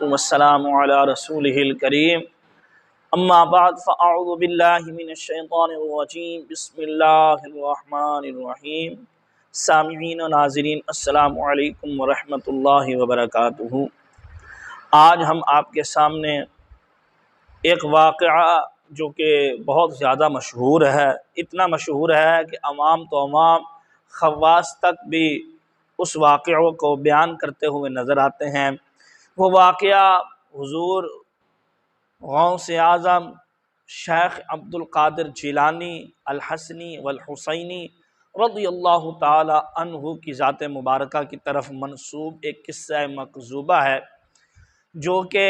والسلام على رسوله الكريم اما بعد فاعوذ باللہ من الشیطان الرجیم بسم اللہ الرحمن الرحیم۔ سامعین و ناظرین السلام علیکم ورحمۃ اللہ وبرکاتہ۔ آج ہم آپ کے سامنے ایک واقعہ جو کہ بہت زیادہ مشہور ہے، اتنا مشہور ہے کہ عوام تو عوام، خواص تک بھی اس واقعوں کو بیان کرتے ہوئے نظر آتے ہیں۔ وہ واقعہ حضور غوث اعظم شیخ عبد القادر جیلانی الحسنی والحسینی رضی اللہ تعالی عنہ کی ذات مبارکہ کی طرف منسوب ایک قصہ مکذوبہ ہے جو کہ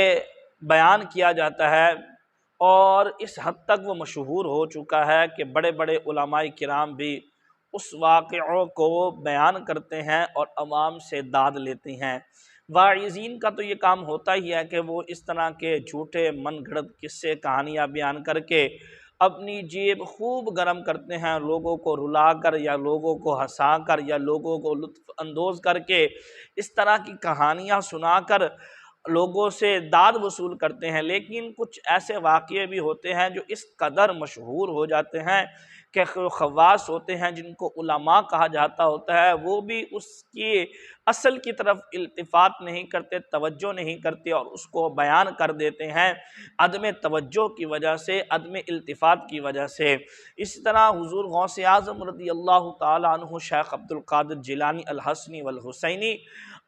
بیان کیا جاتا ہے، اور اس حد تک وہ مشہور ہو چکا ہے کہ بڑے بڑے علماء کرام بھی اس واقعوں کو بیان کرتے ہیں اور عوام سے داد لیتے ہیں۔ واعظین کا تو یہ کام ہوتا ہی ہے کہ وہ اس طرح کے جھوٹے من گھڑت قصے کہانیاں بیان کر کے اپنی جیب خوب گرم کرتے ہیں، لوگوں کو رلا کر یا لوگوں کو ہنسا کر یا لوگوں کو لطف اندوز کر کے اس طرح کی کہانیاں سنا کر لوگوں سے داد وصول کرتے ہیں۔ لیکن کچھ ایسے واقعے بھی ہوتے ہیں جو اس قدر مشہور ہو جاتے ہیں کہ خواص ہوتے ہیں جن کو علماء کہا جاتا ہوتا ہے، وہ بھی اس کی اصل کی طرف التفات نہیں کرتے، توجہ نہیں کرتے اور اس کو بیان کر دیتے ہیں عدم توجہ کی وجہ سے، عدم التفات کی وجہ سے۔ اسی طرح حضور غوث اعظم رضی اللہ تعالی عنہ شیخ عبد القادر جیلانی الحسنی والحسینی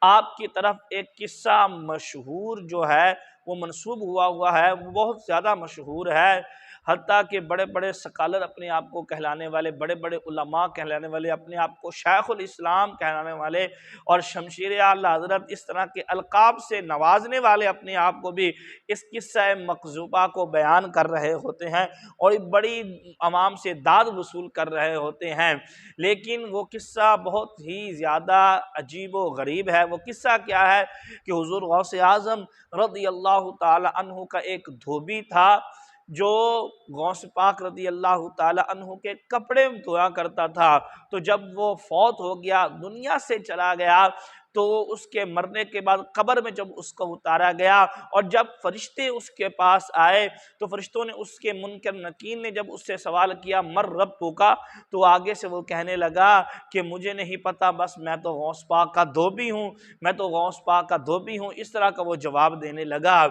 آپ کی طرف ایک قصہ مشہور جو ہے وہ منسوب ہوا ہے، وہ بہت زیادہ مشہور ہے، حتیٰ کہ بڑے بڑے سکالر اپنے آپ کو کہلانے والے، بڑے بڑے علماء کہلانے والے، اپنے آپ کو شیخ الاسلام کہلانے والے اور شمشیر اعلیٰ حضرت اس طرح کے القاب سے نوازنے والے اپنے آپ کو بھی اس قصہ مکذوبہ کو بیان کر رہے ہوتے ہیں اور بڑی عوام سے داد وصول کر رہے ہوتے ہیں۔ لیکن وہ قصہ بہت ہی زیادہ عجیب و غریب ہے۔ وہ قصہ کیا ہے کہ حضور غوث اعظم رضی اللہ تعالی عنہ کا ایک دھوبی تھا جو غوث پاک رضی اللہ تعالی عنہ کے کپڑے دھویا کرتا تھا، تو جب وہ فوت ہو گیا، دنیا سے چلا گیا، تو اس کے مرنے کے بعد قبر میں جب اس کو اتارا گیا اور جب فرشتے اس کے پاس آئے تو فرشتوں نے اس کے منکر نکیر نے جب اس سے سوال کیا مر رب کا، تو آگے سے وہ کہنے لگا کہ مجھے نہیں پتا، بس میں تو غوث پاک کا دھوبی ہوں، میں تو غوث پاک کا دھوبی ہوں، اس طرح کا وہ جواب دینے لگا۔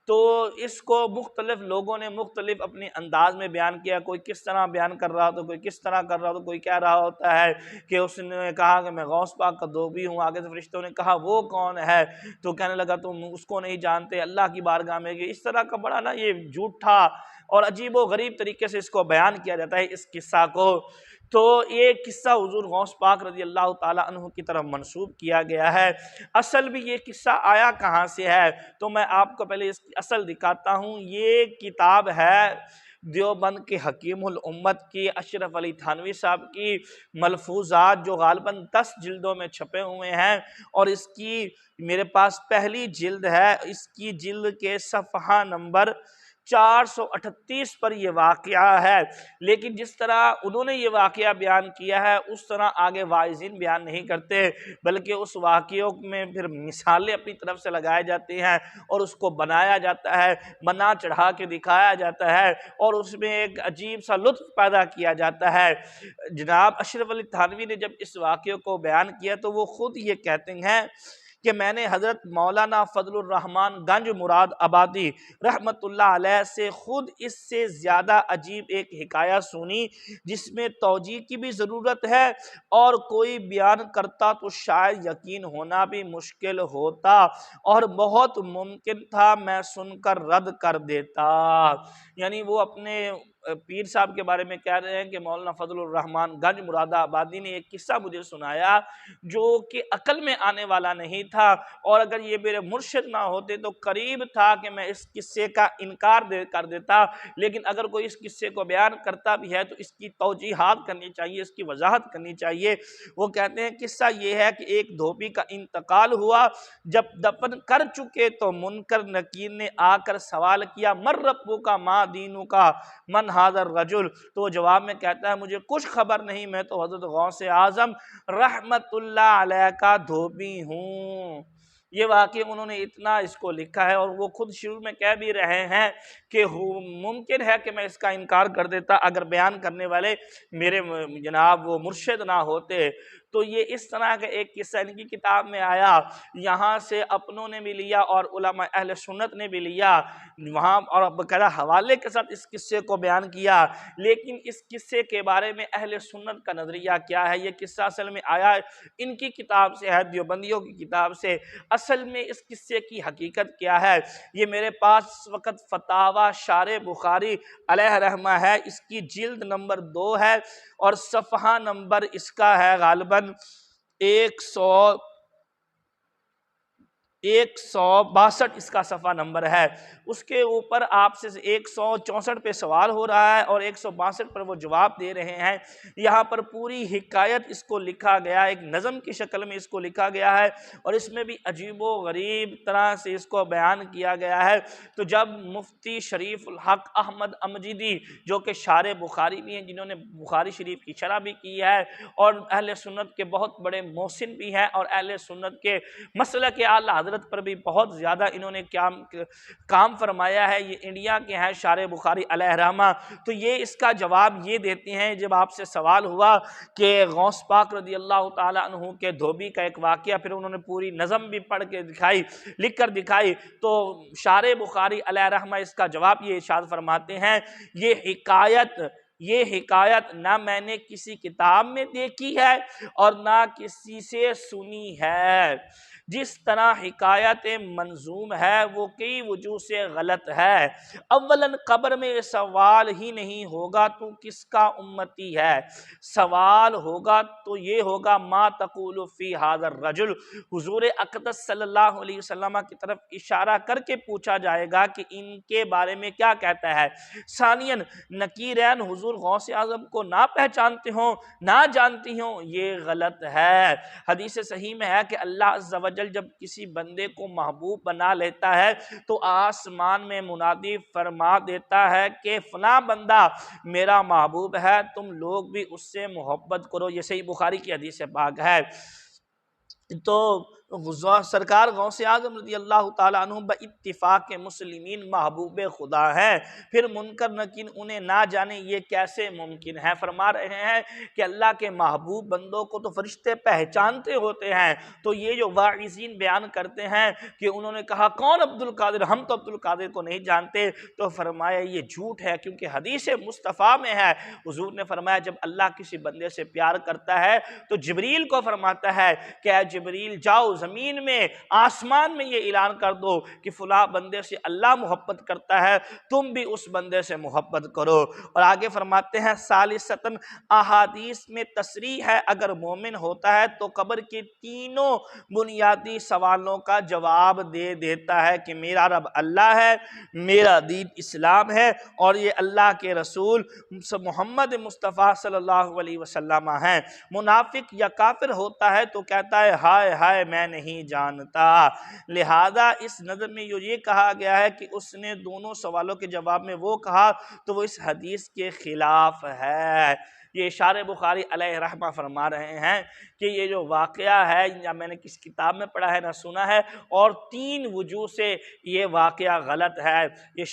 تو اس کو مختلف لوگوں نے مختلف اپنے انداز میں بیان کیا، کوئی کس طرح بیان کر رہا تو کوئی کس طرح کر رہا تو کوئی کہہ رہا ہوتا ہے کہ اس نے کہا کہ میں غوث پاک کا دھوبی ہوں، آگے سے فرشتوں نے کہا وہ کون ہے، تو کہنے لگا تم اس کو نہیں جانتے، اللہ کی بارگاہ میں گئے۔ اس طرح کا بڑا نا یہ جھوٹا اور عجیب و غریب طریقے سے اس کو بیان کیا جاتا ہے اس قصہ کو۔ تو یہ قصہ حضور غوث پاک رضی اللہ تعالی عنہ کی طرف منسوب کیا گیا ہے۔ اصل بھی یہ قصہ آیا کہاں سے ہے تو میں آپ کو پہلے اس کی اصل دکھاتا ہوں۔ یہ کتاب ہے دیوبند کے حکیم الامت کی اشرف علی تھانوی صاحب کی ملفوظات، جو غالباً 10 جلدوں میں چھپے ہوئے ہیں، اور اس کی میرے پاس پہلی جلد ہے، اس کی جلد کے صفحہ نمبر 438 پر یہ واقعہ ہے۔ لیکن جس طرح انہوں نے یہ واقعہ بیان کیا ہے اس طرح آگے واعظین بیان نہیں کرتے، بلکہ اس واقعوں میں پھر مثالیں اپنی طرف سے لگائے جاتے ہیں اور اس کو بنایا جاتا ہے، بنا چڑھا کے دکھایا جاتا ہے اور اس میں ایک عجیب سا لطف پیدا کیا جاتا ہے۔ جناب اشرف علی تھانوی نے جب اس واقعے کو بیان کیا تو وہ خود یہ کہتے ہیں کہ میں نے حضرت مولانا فضل الرحمن گنج مراد آبادی رحمت اللہ علیہ سے خود اس سے زیادہ عجیب ایک حکایت سنی جس میں توجیہ کی بھی ضرورت ہے، اور کوئی بیان کرتا تو شاید یقین ہونا بھی مشکل ہوتا اور بہت ممکن تھا میں سن کر رد کر دیتا۔ یعنی وہ اپنے پیر صاحب کے بارے میں کہہ رہے ہیں کہ مولانا فضل الرحمن گنج مراد آبادی نے ایک قصہ مجھے سنایا جو کہ عقل میں آنے والا نہیں تھا، اور اگر یہ میرے مرشد نہ ہوتے تو قریب تھا کہ میں اس قصے کا انکار کر دیتا، لیکن اگر کوئی اس قصے کو بیان کرتا بھی ہے تو اس کی توجیحات کرنی چاہیے، اس کی وضاحت کرنی چاہیے۔ وہ کہتے ہیں قصہ یہ ہے کہ ایک دھوبی کا انتقال ہوا، جب دفن کر چکے تو منکر نکیر نے آ کر سوال کیا مر ربک کا ما دینک کا من حاضر رجل، تو وہ جواب میں کہتا ہے مجھے کچھ خبر نہیں، میں تو حضرت غوث اعظم رحمت اللہ علیہ کا دھوبی ہوں۔ یہ واقعی انہوں نے اتنا اس کو لکھا ہے، اور وہ خود شروع میں کہہ بھی رہے ہیں کہ ممکن ہے کہ میں اس کا انکار کر دیتا اگر بیان کرنے والے میرے جناب وہ مرشد نہ ہوتے۔ تو یہ اس طرح کا ایک قصہ ان کی کتاب میں آیا، یہاں سے اپنوں نے بھی لیا اور علماء اہل سنت نے بھی لیا وہاں، اور باقاعدہ حوالے کے ساتھ اس قصے کو بیان کیا۔ لیکن اس قصے کے بارے میں اہل سنت کا نظریہ کیا ہے؟ یہ قصہ اصل میں آیا ان کی کتاب سے ہے، دیوبندیوں کی کتاب سے۔ اصل میں اس قصے کی حقیقت کیا ہے؟ یہ میرے پاس اس وقت فتاوی شارح بخاری علیہ رحمہ ہے، اس کی جلد نمبر 2 ہے اور صفحہ نمبر اس کا ہے غالباً 162 اس کا صفحہ نمبر ہے۔ اس کے اوپر آپ سے 164 پہ سوال ہو رہا ہے اور 162 پر وہ جواب دے رہے ہیں۔ یہاں پر پوری حکایت اس کو لکھا گیا ہے، ایک نظم کی شکل میں اس کو لکھا گیا ہے، اور اس میں بھی عجیب و غریب طرح سے اس کو بیان کیا گیا ہے۔ تو جب مفتی شریف الحق احمد امجدی جو کہ شارح بخاری بھی ہیں، جنہوں نے بخاری شریف کی شرح بھی کی ہے اور اہل سنت کے بہت بڑے محسن بھی ہیں، اور اہل سنت کے مسلک اعلیٰ حضرت پر بھی بہت زیادہ انہوں نے کام فرمایا ہے، یہ انڈیا کے ہیں شارح بخاری علیہ رحمہ۔ تو یہ اس کا جواب یہ دیتے ہیں، جب آپ سے سوال ہوا کہ غوث پاک رضی اللہ تعالیٰ عنہ کے دھوبی کا ایک واقعہ، پھر انہوں نے پوری نظم بھی پڑھ کے دکھائی، لکھ کر دکھائی، تو شارح بخاری علیہ رحمہ اس کا جواب یہ ارشاد فرماتے ہیں، یہ حکایت نہ میں نے کسی کتاب میں دیکھی ہے اور نہ کسی سے سنی ہے۔ جس طرح حکایت منظوم ہے وہ کئی وجوہ سے غلط ہے۔ اولاً قبر میں سوال ہی نہیں ہوگا تو کس کا امتی ہے؟ سوال ہوگا تو یہ ہوگا ما تقول فی ھذا الرجل، حضور اقدس صلی اللہ علیہ وسلم کی طرف اشارہ کر کے پوچھا جائے گا کہ ان کے بارے میں کیا کہتا ہے۔ ثانیاً نکیرین حضور غوث اعظم کو نہ پہچانتے ہوں نہ جانتی ہوں، یہ غلط ہے۔ حدیث صحیح میں ہے کہ اللہ عز و جل جب کسی بندے کو محبوب بنا لیتا ہے تو آسمان میں منادی فرما دیتا ہے کہ فلاں بندہ میرا محبوب ہے، تم لوگ بھی اس سے محبت کرو۔ یہ صحیح بخاری کی حدیث پاک ہے۔ تو سرکار غوث اعظم رضی اللہ تعالیٰ عنہ باتفاق مسلمین محبوب خدا ہیں، پھر منکر نکیر انہیں نہ جانے یہ کیسے ممکن ہے؟ فرما رہے ہیں کہ اللہ کے محبوب بندوں کو تو فرشتے پہچانتے ہوتے ہیں۔ تو یہ جو واعظین بیان کرتے ہیں کہ انہوں نے کہا کون عبد القادر، ہم تو عبد القادر کو نہیں جانتے، تو فرمایا یہ جھوٹ ہے، کیونکہ حدیث مصطفیٰ میں ہے، حضور نے فرمایا جب اللہ کسی بندے سے پیار کرتا ہے تو جبریل کو فرماتا ہے کہ اے جبریل جاؤ زمین میں آسمان میں یہ اعلان کر دو کہ فلاں بندے سے اللہ محبت کرتا ہے، تم بھی اس بندے سے محبت کرو۔ اور آگے فرماتے ہیں ثالثاً احادیث میں تصریح ہے اگر مومن ہوتا ہے تو قبر کے تینوں بنیادی سوالوں کا جواب دے دیتا ہے کہ میرا رب اللہ ہے، میرا دین اسلام ہے، اور یہ اللہ کے رسول محمد مصطفیٰ صلی اللہ علیہ وسلم ہیں۔ منافق یا کافر ہوتا ہے تو کہتا ہے ہائے ہائے میں نہیں جانتا۔ لہذا اس نظر میں یہ کہا گیا ہے کہ اس نے دونوں سوالوں کے جواب میں وہ کہا تو وہ اس حدیث کے خلاف ہے۔ یہ شارح بخاری علیہ رحمہ فرما رہے ہیں کہ یہ جو واقعہ ہے یا میں نے کس کتاب میں پڑھا ہے نہ سنا ہے، اور 3 وجوہ سے یہ واقعہ غلط ہے، یہ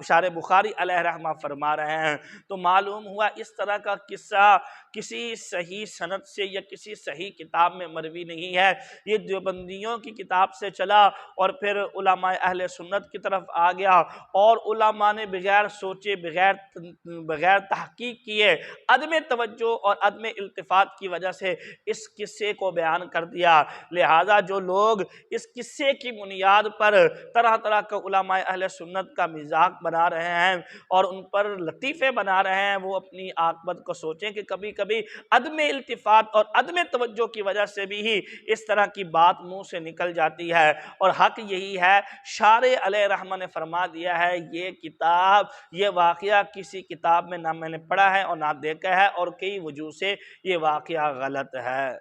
شارح بخاری علیہ رحمہ فرما رہے ہیں۔ تو معلوم ہوا اس طرح کا قصہ کسی صحیح سند سے یا کسی صحیح کتاب میں مروی نہیں ہے، یہ دیوبندیوں کی کتاب سے چلا اور پھر علماء اہل سنت کی طرف آ گیا، اور علماء نے بغیر سوچے بغیر تحقیق کیے عدم توجہ اور عدم التفات کی وجہ سے اس قصے کو بیان کر دیا۔ لہذا جو لوگ اس قصے کی بنیاد پر طرح طرح کا علماء اہل سنت کا مذاق بنا رہے ہیں اور ان پر لطیفے بنا رہے ہیں، وہ اپنی عاقبت کو سوچیں کہ کبھی کبھی عدم التفات اور عدم توجہ کی وجہ سے بھی ہی اس طرح کی بات منہ سے نکل جاتی ہے، اور حق یہی ہے۔ شارح علیہ رحمہ نے فرما دیا ہے یہ کتاب، یہ واقعہ کسی کتاب میں نہ میں نے پڑھا ہے اور نہ دیکھا ہے، اور کئی وجوہ سے یہ واقعہ غلط ہے۔